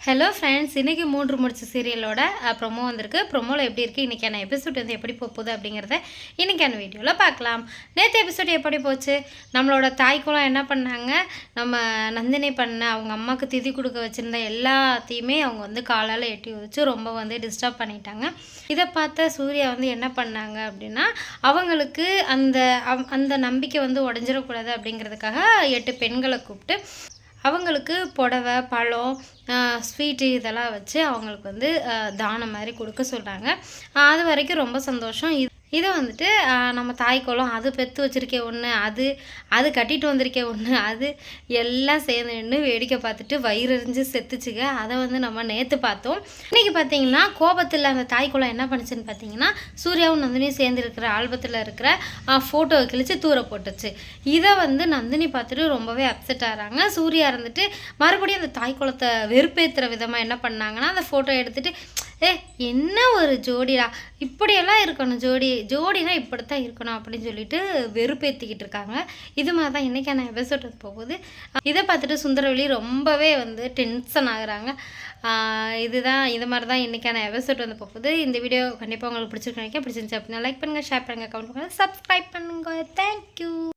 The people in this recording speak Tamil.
ஹலோ ஃப்ரெண்ட்ஸ், இன்றைக்கி 3 முடிச்சு சீரியலோட ப்ரொமோ வந்திருக்கு. ப்ரொமோவில் எப்படி இருக்குது, இன்றைக்கான எபிசோட் வந்து எப்படி போகுது அப்படிங்கிறத இன்றைக்கான வீடியோவில் பார்க்கலாம். நேற்று எபிசோட் எப்படி போச்சு, நம்மளோட தாய்க்குலாம் என்ன பண்ணாங்க, நம்ம நந்தினி பண்ண அவங்க அம்மாவுக்கு திதி கொடுக்க வச்சுருந்த எல்லாத்தையுமே அவங்க வந்து காலால் எட்டி வச்சு ரொம்ப வந்து டிஸ்டர்ப் பண்ணிட்டாங்க. இதை பார்த்த சூர்யா வந்து என்ன பண்ணாங்க அப்படின்னா, அவங்களுக்கு அந்த நம்பிக்கை வந்து உடஞ்சிடக்கூடாது அப்படிங்கிறதுக்காக 8 பெண்களை கூப்பிட்டு அவங்களுக்கு புடவை, பழம், ஸ்வீட்டு இதெல்லாம் வச்சு அவங்களுக்கு வந்து தானம் மாதிரி கொடுக்க சொல்கிறாங்க. அது வரைக்கும் ரொம்ப சந்தோஷம். இதை வந்துட்டு நம்ம தாய்க்குளம் அது பெற்று வச்சுருக்கே ஒன்று, அது கட்டிட்டு வந்திருக்கே ஒன்று, அது எல்லாம் சேர்ந்து நின்று வேடிக்கை பார்த்துட்டு வயிறறிஞ்சு செத்துச்சுங்க. அதை வந்து நம்ம நேற்று பார்த்தோம். இன்றைக்கி பார்த்தீங்கன்னா கோபத்தில் அந்த தாய்க்குளம் என்ன பண்ணுச்சுன்னு பார்த்தீங்கன்னா, சூர்யாவும் நந்தினியும் சேர்ந்து இருக்கிற ஆல்பத்தில் இருக்கிற ஃபோட்டோவை கிழிச்சு தூர போட்டுச்சு. இதை வந்து நந்தினி பார்த்துட்டு ரொம்பவே அப்செட் ஆகிறாங்க. சூர்யா இருந்துட்டு மறுபடியும் அந்த தாய்க்குளத்தை வெறுப்பேற்றுற விதமாக என்ன பண்ணாங்கன்னா, அந்த ஃபோட்டோ எடுத்துகிட்டு என்ன ஒரு ஜோடிடா, இப்படியெல்லாம் இருக்கணும், ஜோடினா இப்படித்தான் இருக்கணும் அப்படின்னு சொல்லிட்டு வெறுப்பேற்றிக்கிட்டு இருக்காங்க. இது மாதிரி தான் இன்றைக்கான எபிசோட் போகுது. இதை பார்த்துட்டு சுந்தரவெளி ரொம்பவே வந்து டென்ஷன் ஆகுறாங்க. இது மாதிரி தான் இன்றைக்கான எபிசோட் வந்து போகுது. இந்த வீடியோ கண்டிப்பாக உங்களுக்கு பிடிச்சிருக்கேன். பிடிச்சிருந்துச்சு அப்படின்னா லைக் பண்ணுங்கள், ஷேர் பண்ணுங்கள், கமெண்ட் பண்ணுங்கள், சப்ஸ்கிரைப் பண்ணுங்கள். தேங்க்யூ.